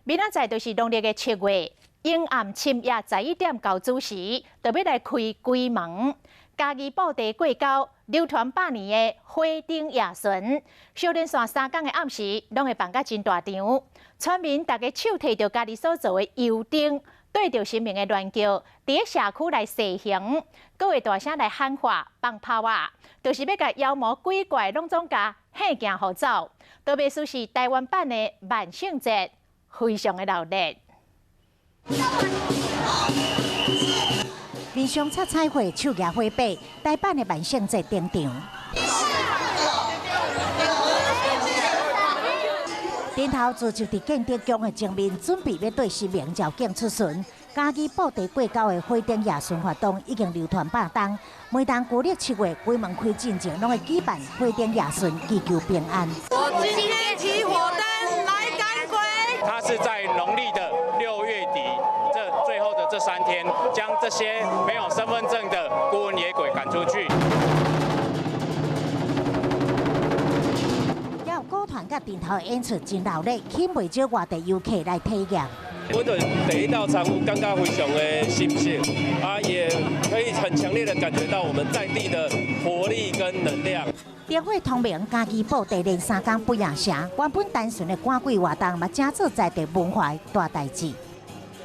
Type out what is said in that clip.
明仔载就是农历的7月，阴暗深夜11点9子时，就要来开鬼门。嘉义布袋过沟流传百年的花灯夜巡，小连续3天的暗时，拢会办甲真大场。村民大家手提着家己所做的油灯，对着神明的乱叫，伫个社区来示行，搁会大声来喊话、放炮啊，就是要甲妖魔鬼怪拢总甲吓惊互走。都袂输是台湾版的万圣节，非常的热闹。面上插彩绘、手举花摆，台版的万圣节登场。顶头自就伫建德宫的前面，准备要对神明召见出巡。嘉义布袋过沟的花灯夜巡活动已经流传百冬，每当旧历7月鬼门开进前，拢会举办花灯夜巡，祈求平安。我今天骑火灯来赶鬼。它是在农历的6月底，最后的这3天，将这些没有身份证的孤魂野鬼赶出去。也有歌团甲顶头的演出真热闹，吸袂少外地游客来体验。我对第一道产物感觉非常的新鲜，也可以很强烈的感觉到我们在地的活力跟能量。灯火通明，嘉义布袋连3天不夜城，原本单纯的赶鬼活动嘛，正做在地文化大代志。